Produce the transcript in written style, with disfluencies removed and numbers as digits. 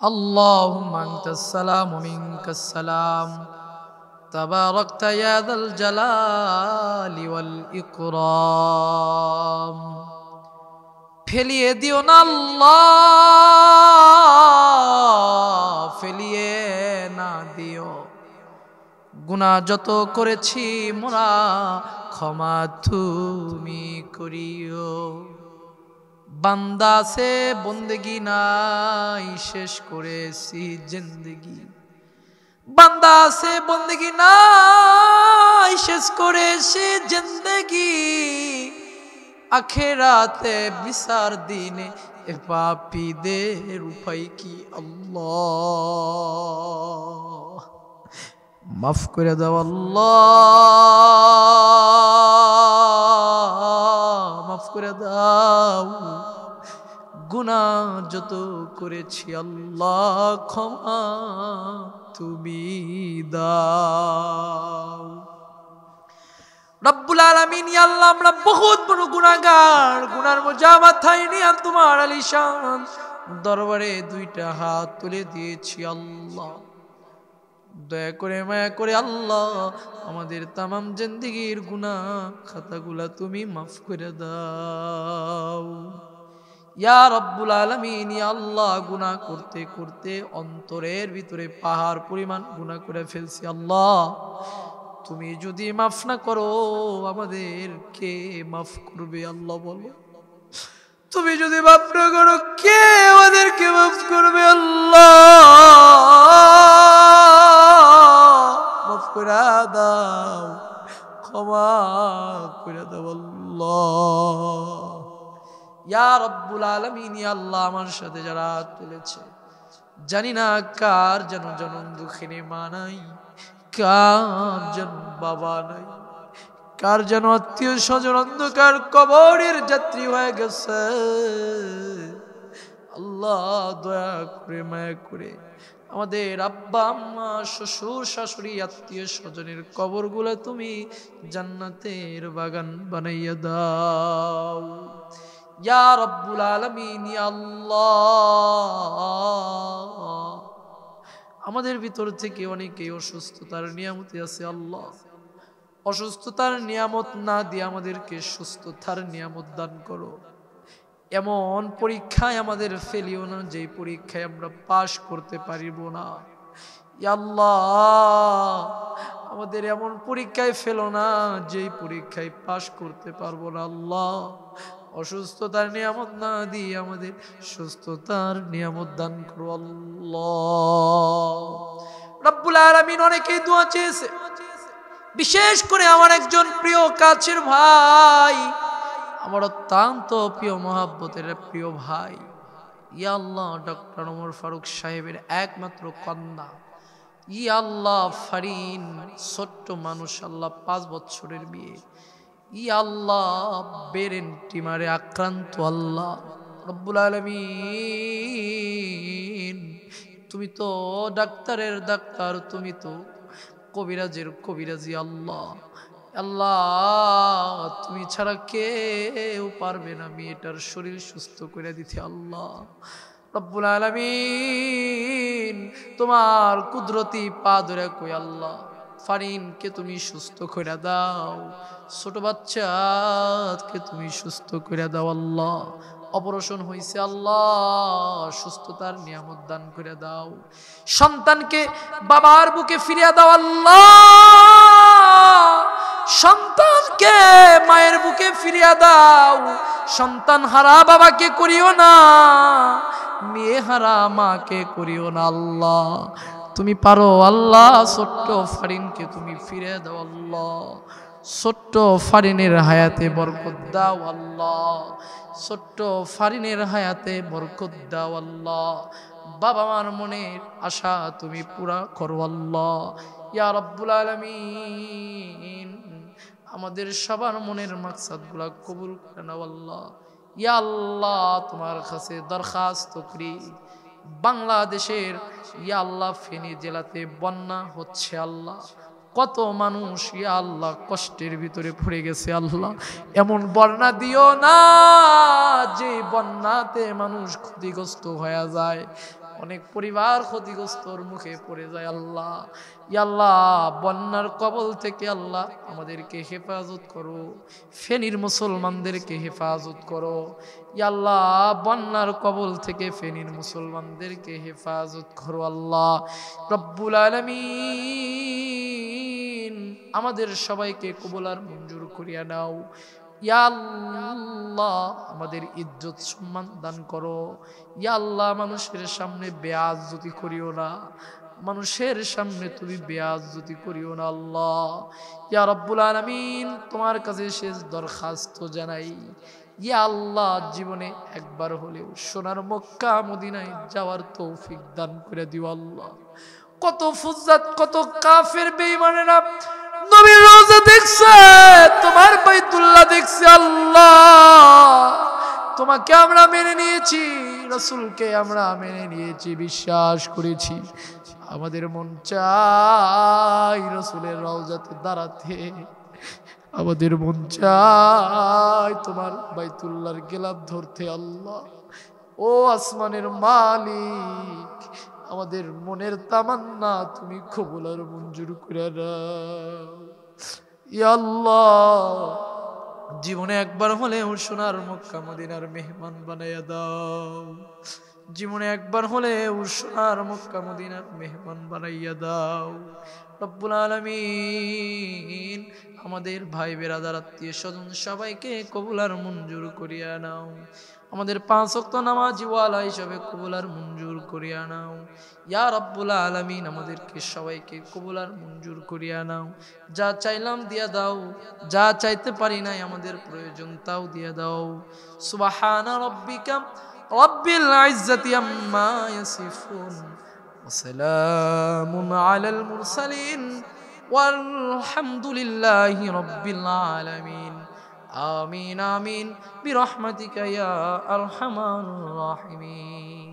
اللهم أنت السلام ومنك السلام تباركت يا ذا الجلال والإكرام ফেলিয়ে দিও না আল্লাহ, ফেলিয়ে না দিও। গুনাহ যত করেছি মোরা ক্ষমা তুমি করিও। বান্দা সে বন্দেগি নাই শেষ করেছি জিন্দগি, বান্দা সে বন্দেগি নাই শেষ করেছি জিন্দগি। আখেরাতে বিচার দিনে এ পাপীদের উপায় কি আল্লাহ, মাফ করে দাও আল্লাহ, মাফ করে দাও। গুনাহ যত করেছি আল্লাহ ক্ষমা তুমি দাও। রব্বুল আলামিন, ইয়া আল্লাহ আমরা বহুত বড় গুনাহগার, গুনার বোঝা মাথায় নিয়ে তোমার আলিশান দরবারে দুইটা হাত তুলে দিয়েছি আল্লাহ। দয়া করে মায়া করে আল্লাহ আমাদের তামাম জিন্দেগির গুনাহ খাতাগুলা তুমি মাফ করে দাও। ইয়া রব্বুল আলামিন, ইয়া আল্লাহ গুনাহ করতে করতে অন্তরের ভিতরে পাহাড় পরিমাণ গুনাহ করে ফেলছি আল্লাহ। তুমি যদি মাফ না করো আমাদের কে মাফ করবে আল্লাহ বলো? তুমি যদি মাফ না করো কে আমাদেরকে মাফ করবে আল্লাহ? মাফ করে দাও, ক্ষমা করে দাও আল্লাহ। ইয়া রব্বুল আলামিন, ইয়া আল্লাহ আমার সাথে যারা তুলেছে জানি না কার যেন জনম দুঃখিনী মা নাই, কার যেন বাবা নাই, কার যেন আত্মীয় স্বজন অন্ধকার কবরের যাত্রী হয়ে গেছে। আল্লাহ দয়া করে মায়া করে আমাদের আব্বা আম্মা শ্বশুর শাশুড়ি আত্মীয় স্বজনের কবরগুলো তুমি জান্নাতের বাগান বানাইয়া দাও। ইয়া রব্বুল আলামিন, ইয়া আল্লাহ আমাদের ভিতর থেকে অনেকে অসুস্থতার নিয়ামতে আছে আল্লাহ, অসুস্থতার নিয়ামত না দিয়ে আমাদেরকে সুস্থতার নিয়ামত দান করো। এমন পরীক্ষায় আমাদের ফেলিও না যে পরীক্ষায় আমরা পাশ করতে পারিব না। ইয়া আল্লাহ আমাদের এমন পরীক্ষায় ফেলো না যে পরীক্ষায় পাশ করতে পারবো না আল্লাহ। অসুস্থতার নিয়ামত না দিয়ে আমাদের সুস্থতার নিয়ামত দান করো আল্লাহ। রব্বুল আলামিন অনেকেই দোয়া চেয়েছে, বিশেষ করে আমার একজন প্রিয় কাছের ভাই, আমার অত্যন্ত প্রিয় মহাব্বতের প্রিয় ভাই, ইয়া আল্লাহ ডক্টর ওমর ফারুক সাহেবের একমাত্র কন্যা, ইয়া আল্লাহ ফারিন, ছোট্ট মানুষ আল্লাহ, 5 বছরের বিয়ে, ইয়া আল্লাহ ব্রেন টিমারে আক্রান্ত আল্লাহ। রব্বুল আলামিন তুমি তো ডাক্তারের ডাক্তার, তুমি তো কবিরাজের কবিরাজি আল্লাহ। আল্লাহ তুমি ছাড়া কেউ পারবে না মেয়েটার শরীর সুস্থ করে দিতে আল্লাহ। রব্বুল আলামিন তোমার কুদরতি পা ধরে কই আল্লাহ ফারিনকে তুমি সুস্থ করে দাও, ছোট বাচ্চাকে তুমি সুস্থ করে দাও আল্লাহ। অপারেশন হয়েছে আল্লাহ সুস্থতার নিয়ামত দান করে দাও। সন্তানকে বাবার বুকে ফিরিয়ে দাও আল্লাহ, সন্তানকে মায়ের বুকে ফিরিয়ে দাও। সন্তান হারা বাবাকে করিও না, মেয়ে হারা মাকে করিও না আল্লাহ। তুমি পারো আল্লাহ, ছোট্ট ফারিনকে তুমি ফিরে দাও আল্লাহ। ছোট্ট ফারিনের হায়াতে বরকত দাও আল্লাহ, ছোট্ট ফারিনের হায়াতে বরকত দাও আল্লাহ। বাবা মার মনের আশা তুমি পুরা করো আল্লাহ। ইয়া রব্বুল আলামিন আমাদের সবার মনের মাকসাদগুলা কবুল করে নাও আল্লাহ। ইয়া আল্লাহ তোমার কাছে দরখাস্ত করি, বাংলাদেশের ইয়া আল্লাহ ফেনী জেলাতে বন্যা হচ্ছে আল্লাহ, কত মানুষ ইয়া আল্লাহ কষ্টের ভিতরে পড়ে গেছে আল্লাহ। এমন বন্যা দিও না যে বন্যাতে মানুষ ক্ষতিগ্রস্ত হয়ে যায়, অনেক পরিবার ক্ষতিগ্রস্তর মুখে পড়ে যায় আল্লাহ। ইয়া আল্লাহ বন্যার কবল থেকে আল্লাহ আমাদেরকে হেফাজত করো, ফেনীর মুসলমানদেরকে হেফাজত করো। ইয়া আল্লাহ বন্যার কবল থেকে ফেনীর মুসলমানদেরকে হেফাজত করো আল্লাহ রব্বুল আলামিন। আমাদের সবাইকে কবুল আর মঞ্জুর করিয়া নাও। ইয়া আল্লাহ আমাদের ইজ্জত সম্মান দান করো। ইয়া আল্লাহ মানুষের সামনে বেয়াজ্জতি করিও না, মানুষের সামনে তুমি বেয়াজ্জতি করিও না আল্লাহ। ইয়া রব্বুল আলামিন তোমার কাছে শেষ দরখাস্ত জানাই, ইয়া আল্লাহ জীবনে একবার হলেও সোনার মক্কা মদিনায় যাওয়ার তৌফিক দান করে দিও আল্লাহ। কত ফুজ্জাত কত কাফের বেঈমানেরা নবীর রওজা দেখছে, তোমার বাইতুল্লাহ দেখছে আল্লাহ। তোমাকে আমরা মেনে নিয়েছি, রাসূলকে আমরা মেনে নিয়েছি, বিশ্বাস করেছি। আমাদের মন চাই রাসূলের রওজাতে দাঁড়াতে, আমাদের মন চাই তোমার বাইতুল্লাহর গিলাফ ধরতে আল্লাহ। ও আসমানের মালিক, আমাদের মনের তামান্না তুমি কবুল আর মঞ্জুর করে নাও ইয়া আল্লাহ। জীবনে একবার হলেও সোনার মক্কা মদিনার মেহমান বানাইয়া দাও, জীবনে একবার হলেও সোনার মক্কা মদিনার মেহমান বানাইয়া দাও রব্বুল আলামিন। আমাদের ভাই বেরাদার আত্মীয় স্বজন সবাইকে কবুল আর মঞ্জুর করিয়া নাও। আমাদের 5 ওয়াক্ত নামাজি ওয়ালা হিসাবে কবুল আর মঞ্জুর করিয়া নাও ইয়া রব্বুল আলামিন। আমাদেরকে সবাইকে কবুল আর মঞ্জুর করিয়া নাও। যা চাইলাম দিয়া দাও, যা চাইতে পারি নাই আমাদের প্রয়োজন তাও দিয়া দাও। সুবহানা রাব্বিকা রব্বিল ইজ্জাতি আম্মা ইয়াসিফুন ওয়া সালামুন আলাল মুরসালিন ওয়ালহামদুলিল্লাহি রাব্বিল আলামিন। আমিন আমিন বিরহমাতিকা ইয়া আরহামার রাহিমিন।